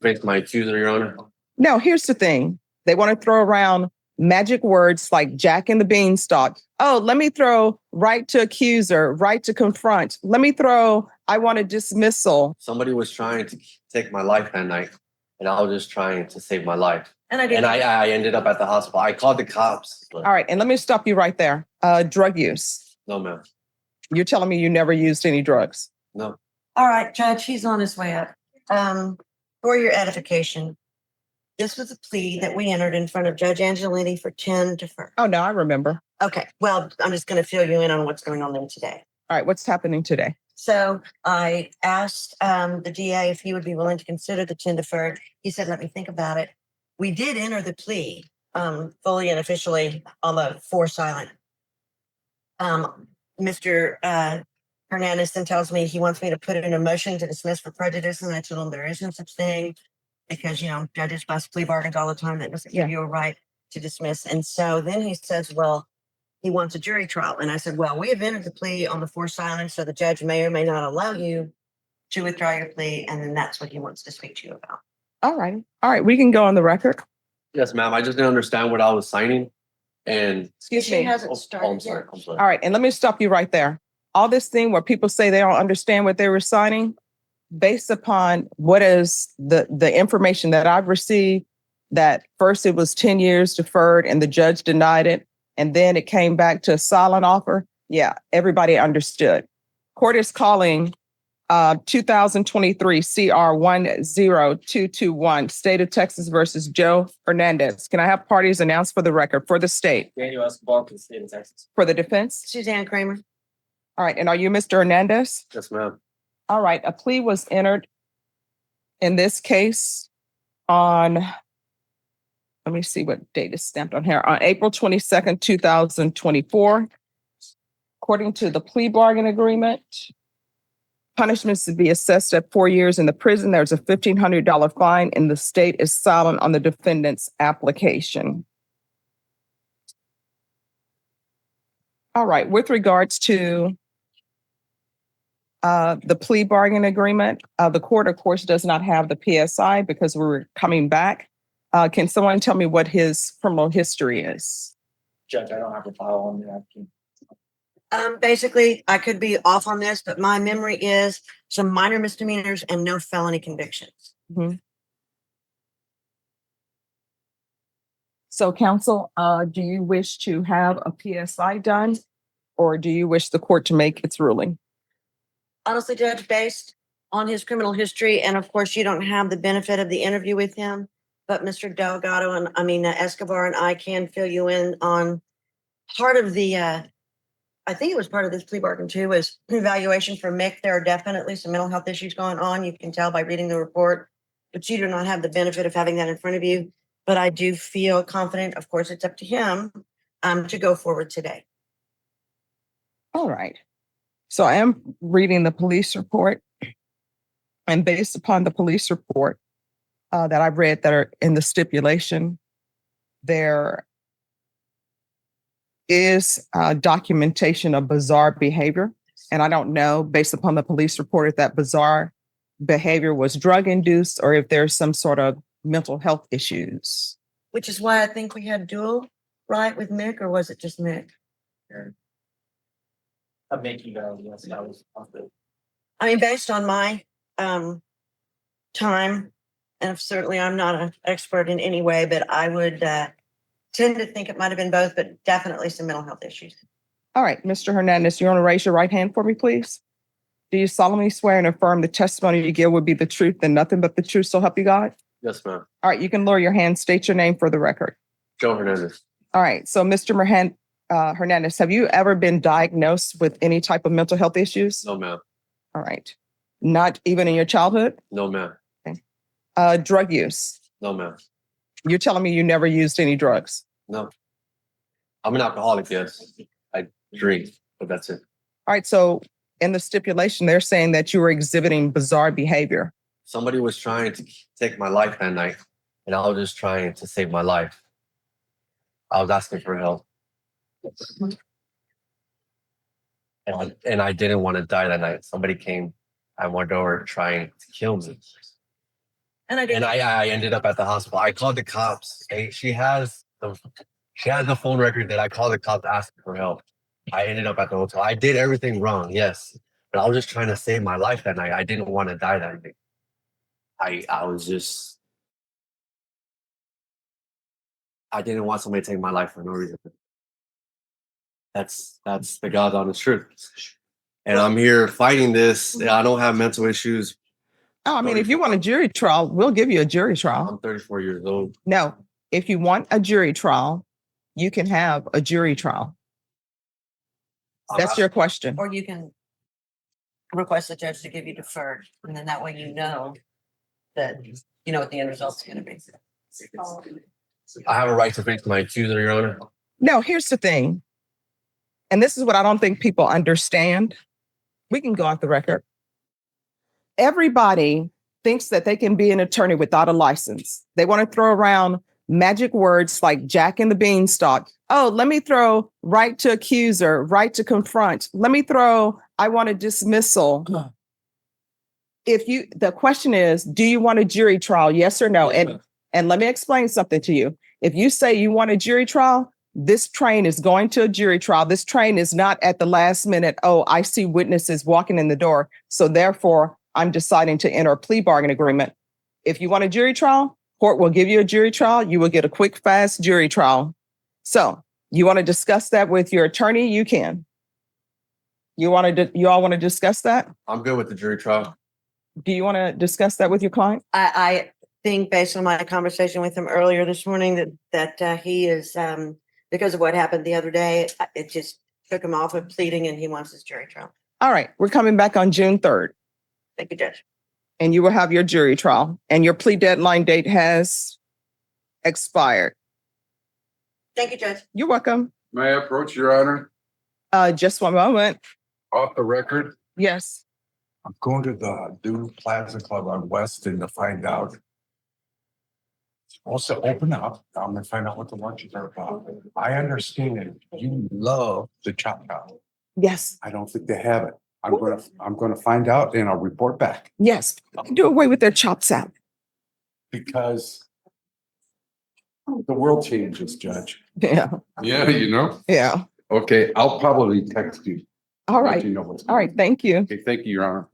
Face my accuser, Your Honor. No, here's the thing. They want to throw around magic words like Jack and the Beanstalk. Oh, let me throw right to accuser, right to confront. Let me throw, I want a dismissal. Somebody was trying to take my life that night, and I was just trying to save my life. And I did. And I ended up at the hospital. I called the cops. All right, and let me stop you right there. Drug use. No, ma'am. You're telling me you never used any drugs? No. All right, Judge, he's on his way up. For your edification, this was a plea that we entered in front of Judge Angelini for 10 defer. Oh, no, I remember. Okay, well, I'm just going to fill you in on what's going on there today. All right, what's happening today? So I asked the DA if he would be willing to consider the 10 deferred. He said, let me think about it. We did enter the plea fully and officially on the 4 silent. Mr. Hernandez then tells me he wants me to put it in a motion to dismiss for prejudice. And I told him there is no such thing because, judges bust plea bargains all the time. That doesn't give you a right to dismiss. And so then he says, well, he wants a jury trial. And I said, well, we have entered the plea on the 4 silent, so the judge may or may not allow you to withdraw your plea. And then that's what he wants to speak to you about. All right. All right, we can go on the record. Yes, ma'am. I just didn't understand what I was signing. And Excuse She me. hasn't I'm started sorry. yet. I'm sorry. All right, and let me stop you right there. All this thing where people say they don't understand what they were signing, based upon what is the information that I've received, that first it was 10 years deferred and the judge denied it, and then it came back to a silent offer. Yeah, everybody understood. Court is calling 2023 CR 10221, State of Texas versus Joe Hernandez. Can I have parties announced for the record for the state? Daniel Escobar for the state of Texas. For the defense? Suzanne Kramer. All right, and are you Mr. Hernandez? Yes, ma'am. All right, a plea was entered in this case on, let me see what date is stamped on here, on April 22nd, 2024. According to the plea bargain agreement, punishments to be assessed at 4 years in the prison. There's a $1,500 fine, and the state is silent on the defendant's application. All right, with regards to the plea bargain agreement, the court, of course, does not have the PSI because we're coming back. Can someone tell me what his criminal history is? Judge, I don't have a file on the applicant. Basically, I could be off on this, but my memory is some minor misdemeanors and no felony convictions. So, counsel, do you wish to have a PSI done, or do you wish the court to make its ruling? Honestly, Judge, based on his criminal history, and of course, you don't have the benefit of the interview with him, but Mr. Delgado and Escobar and I can fill you in on part of the, I think it was part of this plea bargain too, was evaluation for Mick. There are definitely some mental health issues going on. You can tell by reading the report, but you do not have the benefit of having that in front of you. But I do feel confident, of course, it's up to him to go forward today. All right. So I am reading the police report, and based upon the police report that I've read that are in the stipulation, there is documentation of bizarre behavior. And I don't know, based upon the police report, if that bizarre behavior was drug induced or if there's some sort of mental health issues. Which is why I think we had dual, right, with Mick, or was it just Mick? I'm making yes, that was the I mean, based on my time, and certainly I'm not an expert in any way, but I would tend to think it might have been both, but definitely some mental health issues. All right, Mr. Hernandez, you want to raise your right hand for me, please? Do you solemnly swear and affirm the testimony you give will be the truth and nothing but the truth, so help you God? Yes, ma'am. All right, you can lower your hand, state your name for the record. Joe Hernandez. All right, so Mr. Hernandez, have you ever been diagnosed with any type of mental health issues? No, ma'am. All right. Not even in your childhood? No, ma'am. Drug use? No, ma'am. You're telling me you never used any drugs? No. I'm an alcoholic, yes. I drink, but that's it. All right, so in the stipulation, they're saying that you were exhibiting bizarre behavior. Somebody was trying to take my life that night, and I was just trying to save my life. I was asking for help. And I didn't want to die that night. Somebody came at my door trying to kill me. And I do. And I ended up at the hospital. I called the cops. She has the phone record that I called the cops asking for help. I ended up at the hotel. I did everything wrong, yes, but I was just trying to save my life that night. I didn't want to die that night. I was just I didn't want somebody to take my life for no reason. That's the God's honest truth. And I'm here fighting this. I don't have mental issues. Oh, I mean, if you want a jury trial, we'll give you a jury trial. I'm 34 years old. No, if you want a jury trial, you can have a jury trial. That's your question. Or you can request the judge to give you deferred, and then that way you know that, you know what the end result's gonna be. I have a right to face my accuser, Your Honor. No, here's the thing. And this is what I don't think people understand. We can go off the record. Everybody thinks that they can be an attorney without a license. They want to throw around magic words like Jack and the Beanstalk. Oh, let me throw right to accuser, right to confront. Let me throw, I want a dismissal. The question is, do you want a jury trial? Yes or no? And let me explain something to you. If you say you want a jury trial, this train is going to a jury trial. This train is not at the last minute. Oh, I see witnesses walking in the door, so therefore I'm deciding to enter a plea bargain agreement. If you want a jury trial, court will give you a jury trial. You will get a quick, fast jury trial. So you want to discuss that with your attorney? You can. You all want to discuss that? I'm good with the jury trial. Do you want to discuss that with your client? I think based on my conversation with him earlier this morning that he is, because of what happened the other day, it just took him off of pleading and he wants his jury trial. All right, we're coming back on June 3rd. Thank you, Judge. And you will have your jury trial, and your plea deadline date has expired. Thank you, Judge. You're welcome. May I approach, Your Honor? Just one moment. Off the record, Yes. I'm going to the new Plaza Club on Weston to find out. Also open up, I'm gonna find out what the lunches are about. I understand you love the chop house. Yes. I don't think they have it. I'm gonna find out and I'll report back Yes. Do away with their chop salad. because the world changes, Judge. Yeah. Yeah, you know? Yeah. Okay, I'll probably text you. All let right. you know what's All right. Thank you. Okay, thank you, Your Honor.